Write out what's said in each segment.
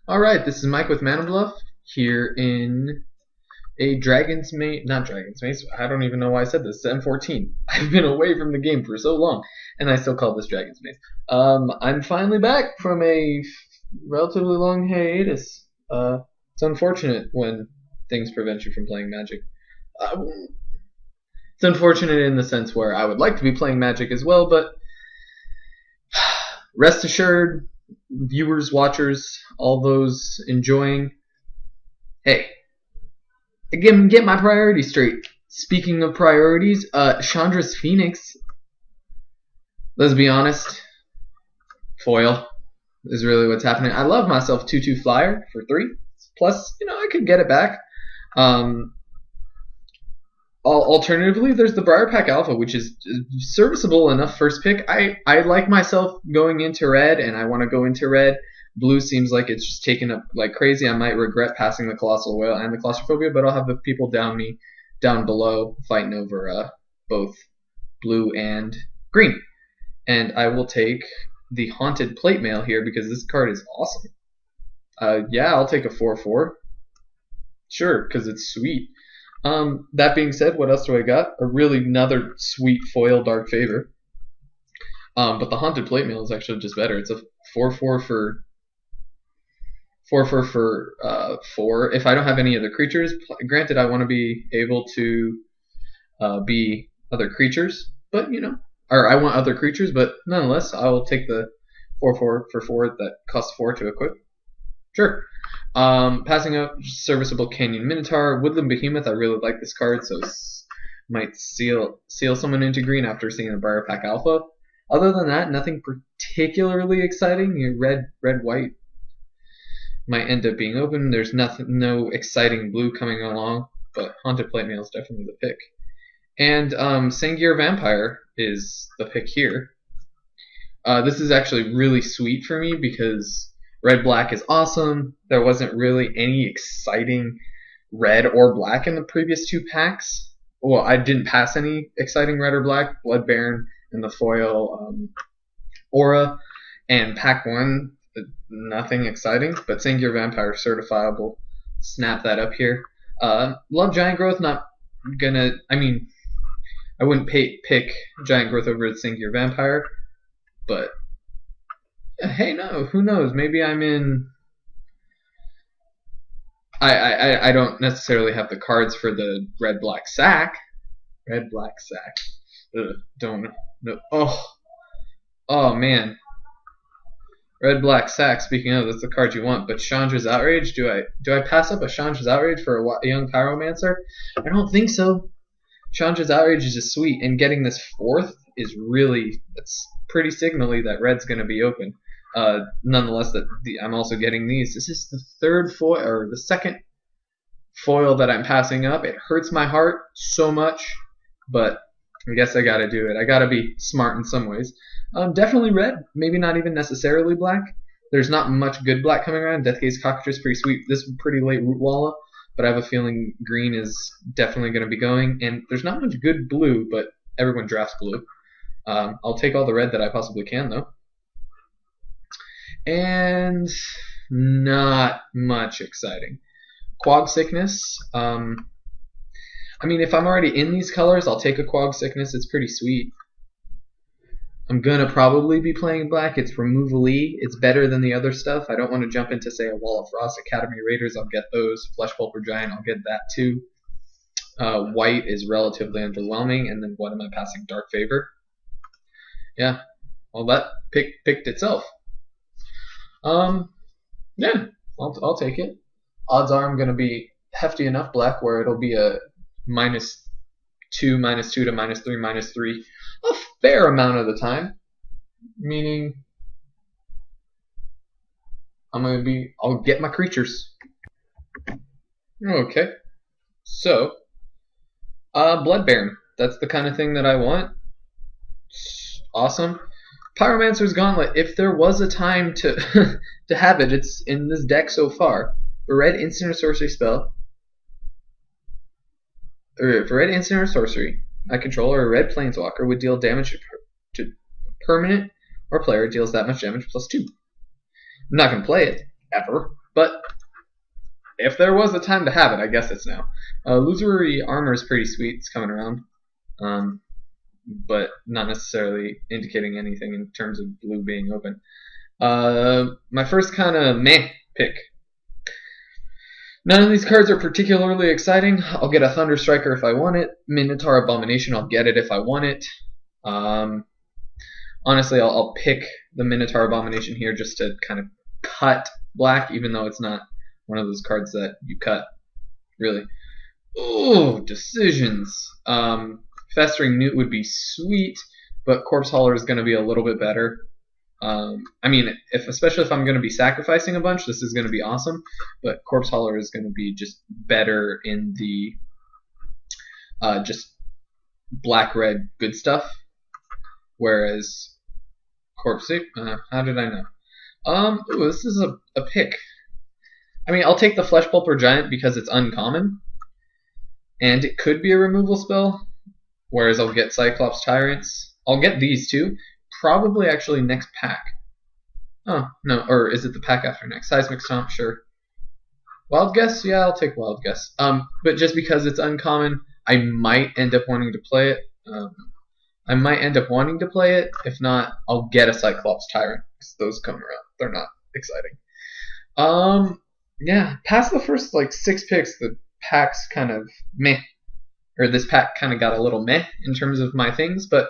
Alright, this is Mike with Mana Bluff here in a Dragon's Maze, not Dragon's Maze, I don't even know why I said this, it's M14. I've been away from the game for so long, and I still call this Dragon's Maze. I'm finally back from a relatively long hiatus. It's unfortunate when things prevent you from playing Magic. It's unfortunate in the sense where I would like to be playing Magic as well, but rest assured, viewers, watchers, all those enjoying, hey, again, get my priorities straight. Speaking of priorities, Chandra's Phoenix, let's be honest, foil is really what's happening. I love myself 2/2 flyer for 3, plus, I could get it back. Alternatively, there's the Briar Pack Alpha, which is serviceable enough first pick. I like myself going into red, and I want to go into red. Blue seems like it's just taken up like crazy. I might regret passing the Colossal Whale and the Claustrophobia, but I'll have the people down below fighting over both blue and green. And I will take the Haunted Plate Mail here because this card is awesome. Yeah, I'll take a 4/4. Sure, because it's sweet. That being said, what else do I got? Another sweet foil Dark Favor. But the Haunted Plate Mail is actually just better. It's a 4/4 for 4/4 for 4. If I don't have any other creatures, granted I want to be able to be other creatures, but or I want other creatures, but nonetheless, I will take the 4/4 for 4 that costs 4 to equip. Sure. Passing up Serviceable Canyon Minotaur, Woodland Behemoth. I really like this card, so might seal someone into green after seeing a Briar Pack Alpha. Other than that, nothing particularly exciting. Red, white might end up being open. There's no exciting blue coming along, but Haunted Plate Mail is definitely the pick. And Sangir Vampire is the pick here. This is actually really sweet for me because red-black is awesome. There wasn't really any exciting red or black in the previous 2 packs. Well, I didn't pass any exciting red or black. Blood Baron and the foil Aura. And pack 1, nothing exciting. But Sangir Vampire certifiable. Snap that up here. Love Giant Growth. Not gonna. I mean, I wouldn't pick Giant Growth over Sangir Vampire, but hey, no, who knows? Maybe I'm in. I don't necessarily have the cards for the red-black sack. Red-black sack. Don't know. Oh man. Red-black sack. Speaking of, that's the card you want. But Chandra's Outrage. Do I pass up a Chandra's Outrage for a young Pyromancer? I don't think so. Chandra's Outrage is just sweet, and getting this 4th is that's pretty signally that red's going to be open. Nonetheless, I'm also getting these. This is the 3rd foil, or the 2nd foil that I'm passing up. It hurts my heart so much, but I guess I gotta do it. I gotta be smart in some ways. Definitely red, maybe not even necessarily black. There's not much good black coming around. Deathgaze Cockatrice is pretty sweet. This is pretty late Root Walla, but I have a feeling green is definitely going to be going. And there's not much good blue, but everyone drafts blue. I'll take all the red that I possibly can, though. And not much exciting. Quag Sickness. I mean, if I'm already in these colors, I'll take a Quag Sickness. It's pretty sweet. I'm going to probably be playing black. It's removal-y. It's better than the other stuff. I don't want to jump into, say, a Wall of Frost. Academy Raiders, I'll get those. Flesh Pulper Giant, I'll get that too. White is relatively underwhelming. And then what am I passing? Dark Favor. Yeah. Well, that picked itself. Yeah, I'll take it. Odds are I'm going to be hefty enough black where it'll be a -2 to -3 -3 a fair amount of the time, meaning I'll get my creatures. Okay, so Blood Baron, that's the kind of thing that I want. Awesome. Pyromancer's Gauntlet, if there was a time to to have it, it's in this deck so far. A red instant or sorcery spell, or if a red instant or sorcery I control or a red planeswalker would deal damage to permanent or player deals that much damage +2. I'm not going to play it, ever, But if there was a time to have it, I guess it's now. Illusory armor is pretty sweet. It's coming around. But not necessarily indicating anything in terms of blue being open. My first kind of meh pick. None of these cards are particularly exciting. I'll get a Thunder Striker if I want it. Minotaur Abomination, I'll get it if I want it. Honestly, I'll pick the Minotaur Abomination here just to kind of cut black, even though it's not one of those cards that you cut, really. Oh, decisions. Festering Newt would be sweet, but Corpse Hauler is going to be a little bit better. I mean, especially if I'm going to be sacrificing a bunch, this is going to be awesome. But Corpse Hauler is going to be just better in the just black-red good stuff. Whereas Corpse, how did I know? Ooh, this is a pick. I mean, I'll take the Flesh Pulper Giant because it's uncommon, and it could be a removal spell. Whereas I'll get Cyclops Tyrants. I'll get these two. Probably actually next pack. Oh, no, or is it the pack after next? Seismic Stomp, sure. Wild Guess? Yeah, I'll take Wild Guess. But just because it's uncommon, I might end up wanting to play it. If not, I'll get a Cyclops Tyrant, because those come around. They're not exciting. Yeah, past the first, 6 picks, the pack's kind of meh. Or this pack kind of got a little meh in terms of my things, but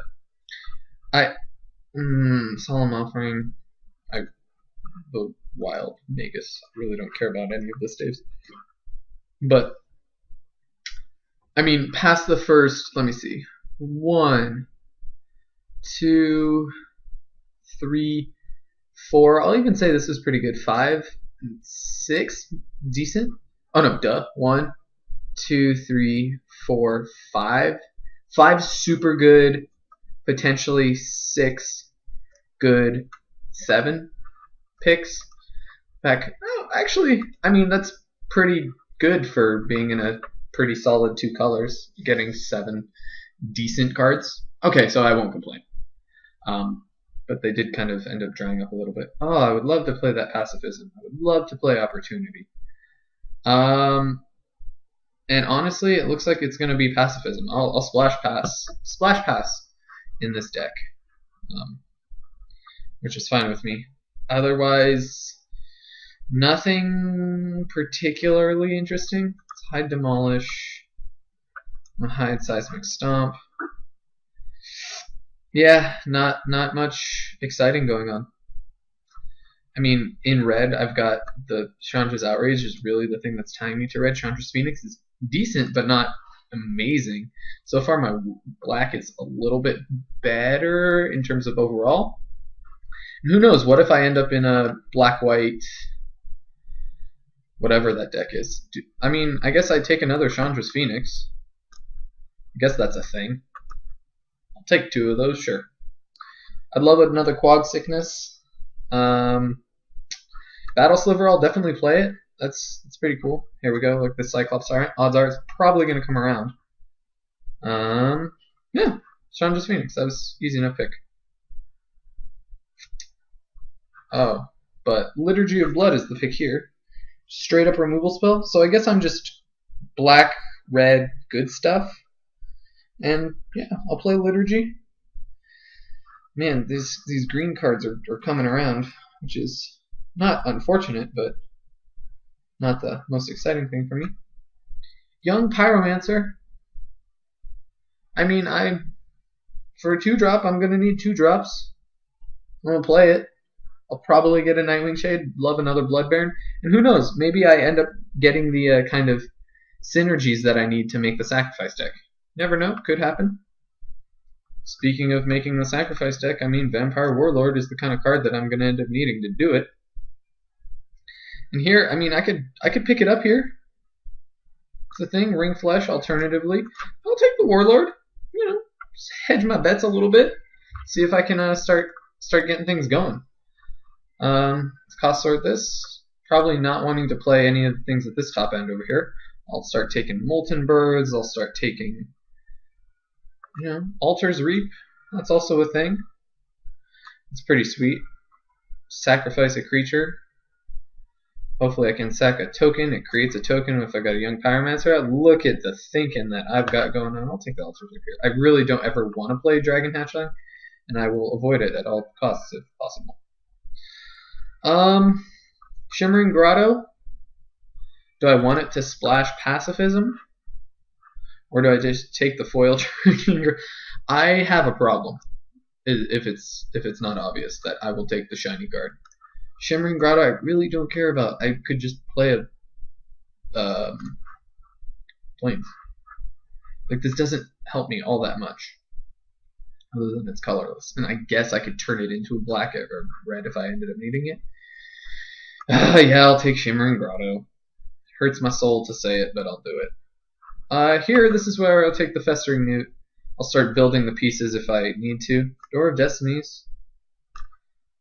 Solemn Offering, the Wild Magus. I really don't care about any of this, Dave. But, I mean, past the first, let me see, 1, 2, 3, 4. I'll even say this is pretty good. 5, 6, decent. Oh no, duh. 1, 2, 3, 4, 5. 5 super good. Potentially 6 good. 7 picks. Back. Oh, actually, I mean that's pretty good for being in a pretty solid 2 colors. Getting 7 decent cards. Okay, so I won't complain. But they did kind of end up drying up a little bit. Oh, I would love to play that Pacifism. I would love to play Opportunity. And honestly, it looks like it's going to be Pacifism. I'll Splash Pass in this deck, which is fine with me. Otherwise, nothing particularly interesting. Let's hide Demolish. I'm gonna hide Seismic Stomp. Yeah, not much exciting going on. I mean, in red, I've got the Chandra's Outrage is really the thing that's tying me to red. Chandra's Phoenix is decent, but not amazing. So far, my black is a little bit better in terms of overall. And who knows? What if I end up in a black-white, whatever that deck is? I mean, I guess I'd take another Chandra's Phoenix. I guess that's a thing. I'll take 2 of those, sure. I'd love another Quag Sickness. Battle Sliver, I'll definitely play it. That's pretty cool. Here we go. Look, this Cyclops Tyrant. Odds are it's probably going to come around. Yeah, Chandra's Phoenix. That was easy enough pick. Oh, but Liturgy of Blood is the pick here. Straight up removal spell. So I guess I'm just black, red, good stuff. And yeah, I'll play Liturgy. Man, these green cards are coming around, which is not unfortunate, but not the most exciting thing for me. Young Pyromancer. I mean, for a 2-drop, I'm going to need 2 drops. I'm going to play it. I'll probably get a Nightwing Shade, love another Blood Baron, and who knows, maybe I end up getting the kind of synergies that I need to make the Sacrifice deck. Never know, could happen. Speaking of making the Sacrifice deck, I mean, Vampire Warlord is the kind of card that I'm going to end up needing to do it. And here, I mean, I could pick it up here. It's the thing, Ring Flesh, alternatively. I'll take the Warlord, you know, just hedge my bets a little bit, see if I can start getting things going. Let's cost sort this. Probably not wanting to play any of the things at this top end over here. I'll start taking Molten Birds, I'll start taking, you know, Altar's Reap. That's also a thing. It's pretty sweet. Sacrifice a creature. Hopefully I can sack a token. It creates a token if I got a young pyromancer out. Look at the thinking that I've got going on. I'll take the altars up here. I really don't ever want to play Dragon Hatchling, and I will avoid it at all costs if possible. Shimmering Grotto. Do I want it to splash pacifism? Or do I just take the foil trigger? I have a problem if it's not obvious that I will take the shiny card. Shimmering Grotto I really don't care about. I could just play a Plains. Like, this doesn't help me all that much. Other than it's colorless. And I guess I could turn it into a black or red if I ended up needing it. Yeah, I'll take Shimmering Grotto. Hurts my soul to say it, but I'll do it. Here, this is where I'll take the Festering Newt. I'll start building the pieces if I need to. Door of Destinies.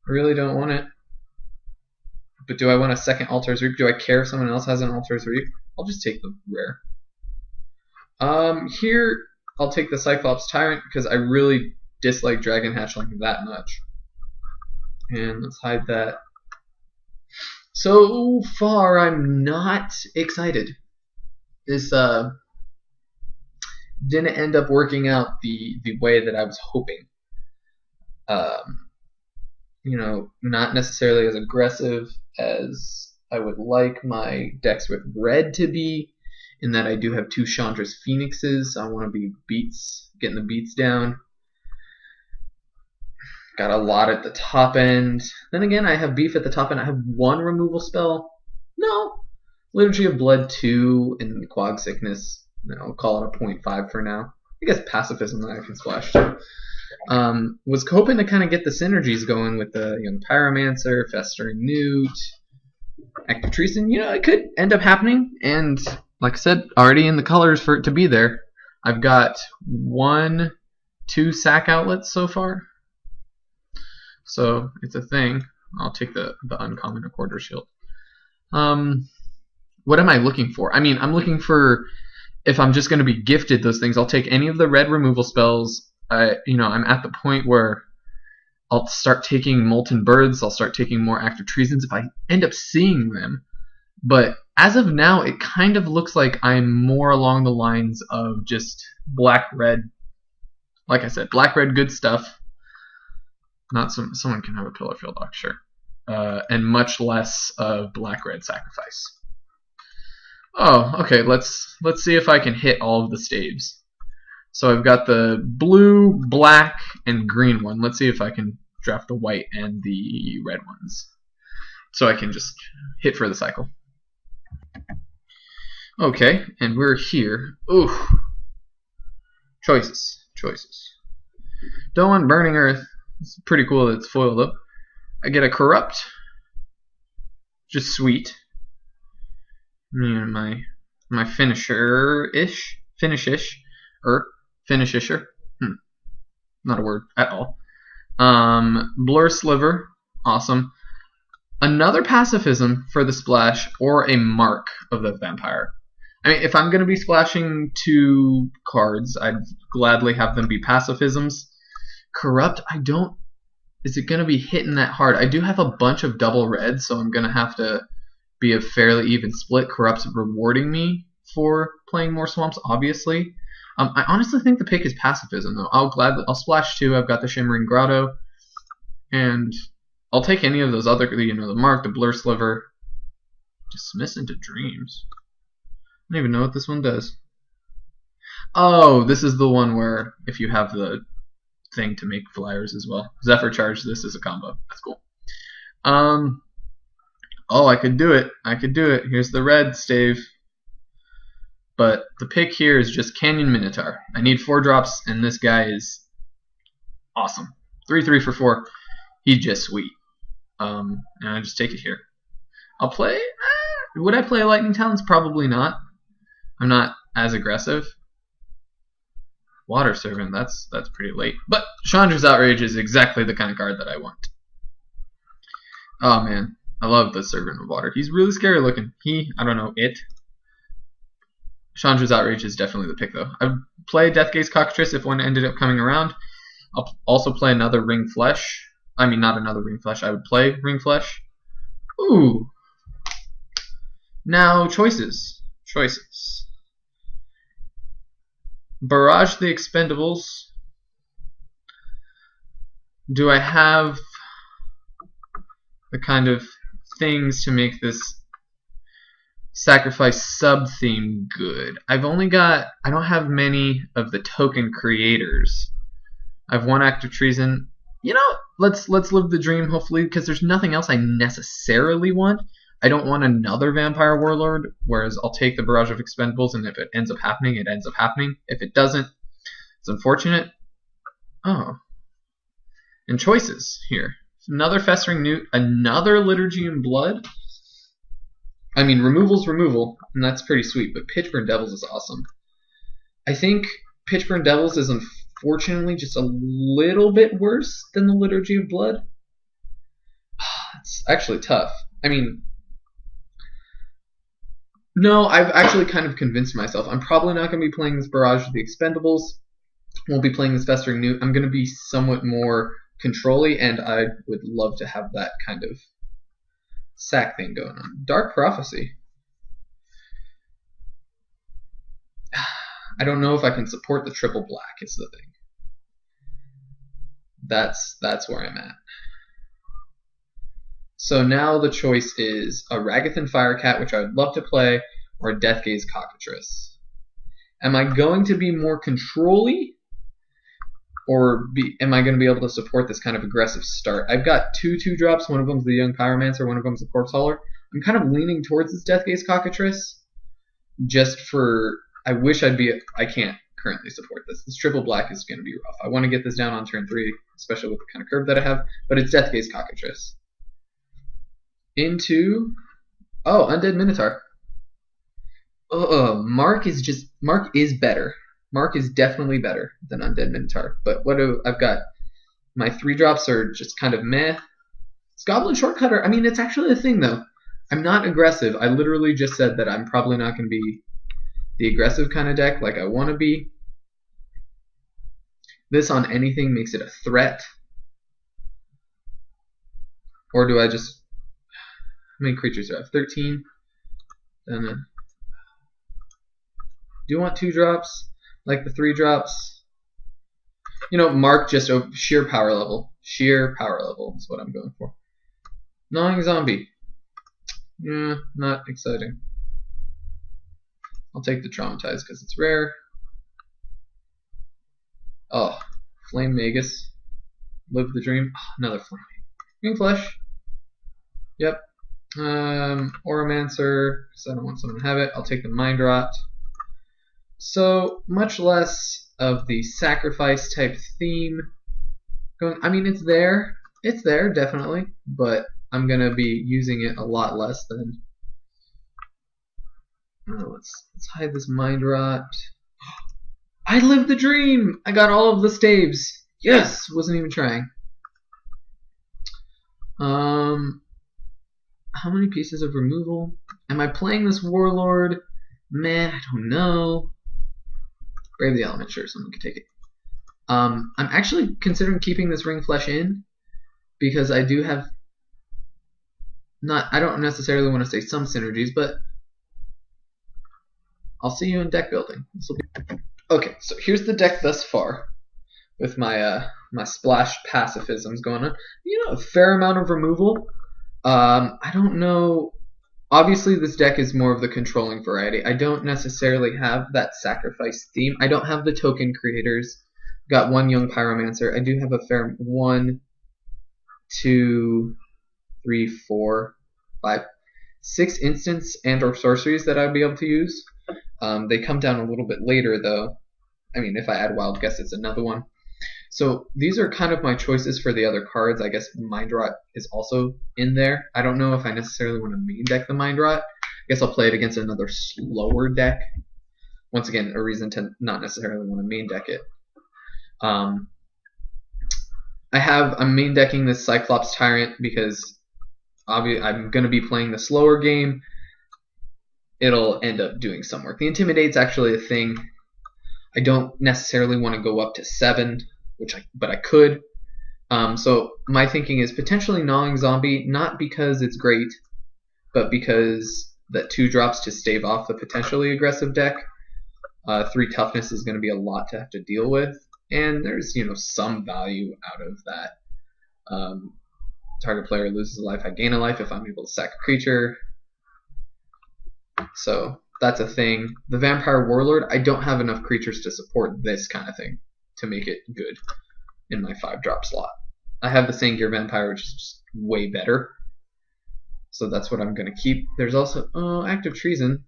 I really don't want it. But do I want a second Altar's Reap? Do I care if someone else has an Altar's Reap? I'll just take the rare. Here, I'll take the Cyclops Tyrant because I really dislike Dragon Hatchling that much. And let's hide that. So far, I'm not excited. This didn't end up working out the way that I was hoping. You know, not necessarily as aggressive as I would like my decks with red to be, in that I do have two Chandra's Phoenixes. I want to be getting the beats down. Got a lot at the top end. Then again, I have beef at the top end. I have one removal spell. No. Liturgy of Blood 2 and Quag Sickness. I'll call it a 0.5 for now. I guess Pacifism that I can splash too. Was hoping to kind of get the synergies going with the Young Pyromancer, Festering Newt, Active Treason. You know, it could end up happening. And like I said, already in the colors for it to be there. I've got 2 sack outlets so far. So it's a thing. I'll take the uncommon a Quarter Shield. What am I looking for? I mean, I'm looking for, if I'm just going to be gifted those things, I'll take any of the red removal spells. You know, I'm at the point where I'll start taking Molten Birds. I'll start taking more Active Treasons if I end up seeing them. But as of now, it kind of looks like I'm more along the lines of just black-red. Like I said, black-red good stuff. Not someone can have a Pillar Field Dock, sure. And much less of black-red sacrifice. Oh, okay. Let's see if I can hit all of the staves. So I've got the blue, black, and green one. Let's see if I can draft the white and the red ones, so I can just hit for the cycle. Okay, and we're here. Ooh, choices. Don't want Burning Earth. It's pretty cool that it's foiled up. I get a Corrupt. Just sweet. My finisher-ish. Finishisher. Not a word at all. Blur Sliver. Awesome. Another Pacifism for the splash, or a Mark of the Vampire. I mean, if I'm going to be splashing 2 cards, I'd gladly have them be Pacifisms. Corrupt, I don't... Is it going to be hitting that hard? I do have a bunch of double red, so I'm going to have to be a fairly even split. Corrupt's rewarding me for playing more swamps, obviously. I honestly think the pick is Pacifism, though. I'll splash 2. I've got the Shimmering Grotto, and I'll take any of those other, you know, the Mark, the Blur Sliver. Dismiss into Dreams. I don't even know what this one does. Oh, this is the one where if you have the thing to make flyers as well. Zephyr Charge, this is a combo. That's cool. Oh, I could do it. Here's the red stave. But the pick here is just Canyon Minotaur. I need 4 drops, and this guy is awesome. 3/3 for 4. He's just sweet. And I just take it here. I'll play... would I play Lightning Talons? Probably not. I'm not as aggressive. Water Servant, that's pretty late. But Chandra's Outrage is exactly the kind of card that I want. Oh man, I love the Servant of Water. He's really scary looking. I don't know, it. Chandra's Outrage is definitely the pick though. I'd play Deathgaze Cockatrice if one ended up coming around. I'll also play another Ring Flesh. I mean, not another Ring Flesh. I would play Ring Flesh. Ooh. Now, choices. Choices. Barrage the Expendables. Do I have the kind of things to make this sacrifice sub-theme good? I don't have many of the token creators. I have one act of treason. You know, let's live the dream, hopefully, because there's nothing else I necessarily want. I don't want another Vampire Warlord, whereas I'll take the Barrage of Expendables, and if it ends up happening, it ends up happening. If it doesn't, it's unfortunate. Oh. And choices here. Another Festering Newt, another Liturgy in Blood. I mean, removal's removal, and that's pretty sweet, but Pitchburn Devils is awesome. I think Pitchburn Devils is unfortunately just a little bit worse than the Liturgy of Blood. It's actually tough. I mean, no, I've actually kind of convinced myself. I'm probably not going to be playing this Barrage of the Expendables. Won't be playing this Festering Newt. I'm going to be somewhat more control-y, and I would love to have that kind of sack thing going on. Dark Prophecy. I don't know if I can support the triple black is the thing. That's where I'm at. So now the choice is a Ragathan Firecat, which I would love to play, or a Deathgaze Cockatrice. Am I going to be more control-y? Or am I going to be able to support this kind of aggressive start? I've got two 2-drops. One of them's the Young Pyromancer, one of them's the Corpse Hauler. I'm kind of leaning towards this Deathgaze Cockatrice. Just for... I can't currently support this. This triple black is going to be rough. I want to get this down on turn 3, especially with the kind of curve that I have. But it's Deathgaze Cockatrice. Into... Oh, Undead Minotaur. Mark is better. Mark is definitely better than Undead Minotaur. But I've got my 3-drops are just kind of meh. It's Goblin Shortcutter. I mean, it's actually a thing, though. I'm not aggressive. I literally just said that I'm probably not going to be the aggressive kind of deck like I want to be. This on anything makes it a threat. Or do I just... How many creatures do I have? 13. Then do you want 2-drops? Like the 3-drops? You know, Mark just sheer power level. Sheer power level is what I'm going for. Gnawing Zombie. Yeah, not exciting. I'll take the Traumatized because it's rare. Oh, Flame Magus. Live the Dream. Oh, another Flame. Green Flesh. Yep. Oromancer, because I don't want someone to have it. I'll take the Mind Rot. So, much less of the sacrifice type theme. I mean, it's there. It's there, definitely. But I'm going to be using it a lot less than... let's hide this Mind Rot. I lived the dream! I got all of the staves. Yes! Wasn't even trying. How many pieces of removal? Am I playing this Warlord? Meh, I don't know. Brave the Element, sure, someone can take it. I'm actually considering keeping this Ring Flesh in because I do have I don't necessarily want to say some synergies, but I'll see you in deck building. Okay, so here's the deck thus far with my my splash pacifisms going on. You know, a fair amount of removal. I don't know. Obviously, this deck is more of the controlling variety. I don't necessarily have that sacrifice theme. I don't have the token creators. Got one Young Pyromancer. I do have a fair 1, 2, 3, 4, 5, 6 instants and or sorceries that I'd be able to use. They come down a little bit later, though. I mean, if I add Wild Guess, it's another one. So these are kind of my choices for the other cards. I guess Mind Rot is also in there. I don't know if I necessarily want to main deck the Mind Rot. I guess I'll play it against another slower deck. Once again, a reason to not necessarily want to main deck it. I'm main decking this Cyclops Tyrant because I'm going to be playing the slower game. It'll end up doing some work. The Intimidate's actually a thing. I don't necessarily want to go up to 7, but I could. So my thinking is potentially Gnawing Zombie, not because it's great, but because that 2 drops to stave off the potentially aggressive deck. 3 toughness is going to be a lot to have to deal with, and there's some value out of that. Target player loses a life, I gain a life if I'm able to sack a creature. So that's a thing. The Vampire Warlord, I don't have enough creatures to support this kind of thing to make it good in my 5-drop slot. I have the Sangir Vampire, which is just way better. So that's what I'm going to keep. There's also Active Treason.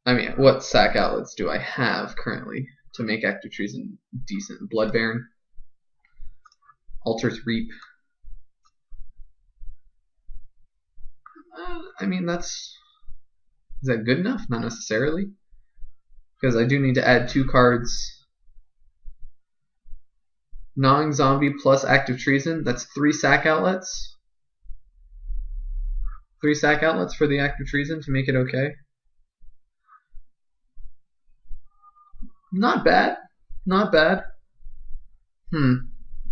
I mean, what sack outlets do I have currently to make Active Treason decent? Blood Baron, Altar's Reap. I mean, is that good enough? Not necessarily, because I do need to add 2 cards. Gnawing Zombie plus Active Treason, that's 3 sack outlets. 3 sack outlets for the Active Treason to make it okay. Not bad. Not bad.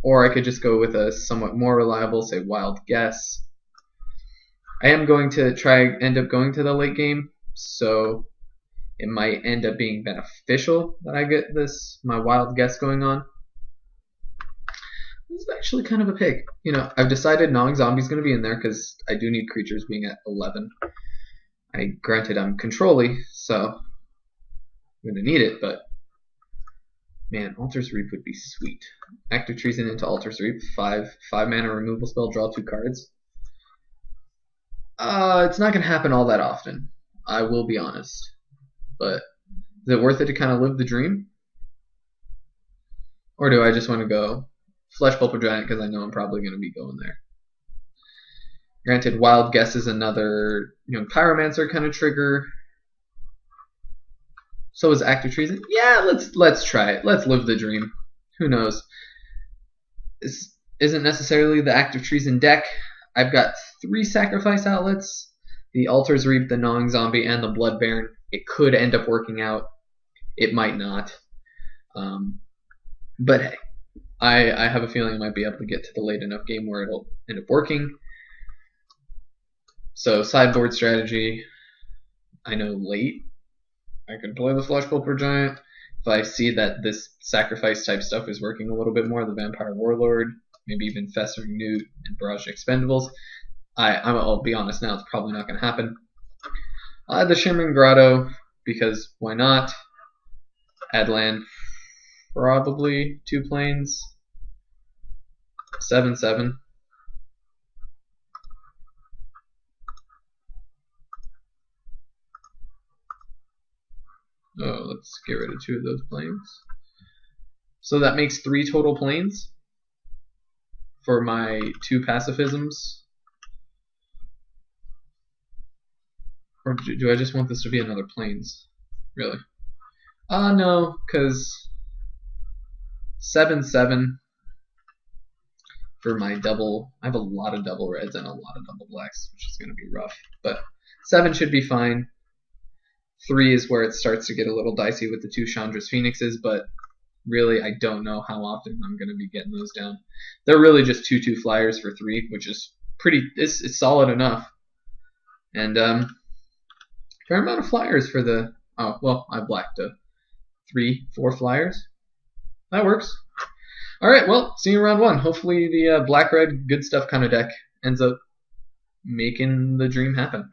Or I could just go with a somewhat more reliable, say, Wild Guess. I am going to end up going to the late game, so it might end up being beneficial that I get my Wild Guess going on. This is actually kind of a pick. I've decided Gnawing Zombie is going to be in there because I do need creatures being at 11. Granted, I'm control-y, so I'm going to need it, but man, Altar's Reap would be sweet. Active Treason into Altar's Reap, 5 mana removal spell, draw 2 cards. It's not going to happen all that often, I will be honest. But is it worth it to kind of live the dream? Or do I just want to go Flesh Pulper Giant because I know I'm probably going to be going there? Granted, Wild Guess is another Pyromancer kind of trigger. So is Active Treason. Yeah, let's try it. Let's live the dream. Who knows? This isn't necessarily the Active Treason deck. I've got 3 sacrifice outlets: the Altar's Reap, the Gnawing Zombie, and the Blood Baron. It could end up working out. It might not. But hey, I have a feeling I might be able to get to the late enough game where it'll end up working. So sideboard strategy, I know late I can play the Flesh Pulper Giant. If I see that this sacrifice type stuff is working a little bit more, the Vampire Warlord, maybe even Festering Newt and Barrage Expendables. I'll be honest now, it's probably not going to happen. The Shimmering Grotto, because why not? Add land, probably 2 planes. 7/7. Oh, let's get rid of 2 of those planes. So that makes 3 total planes for my 2 pacifisms. Or do I just want this to be another planes? Really? No, because 7/7 for my double. I have a lot of double reds and a lot of double blacks, which is going to be rough. But 7 should be fine. 3 is where it starts to get a little dicey with the 2 Chandra's Phoenixes, but really I don't know how often I'm going to be getting those down. They're really just 2/2 flyers for 3, which is it's solid enough. And fair amount of flyers for the, I blacked a 3/4 flyers. That works. Alright, well, see you in round 1. Hopefully the black-red good stuff kind of deck ends up making the dream happen.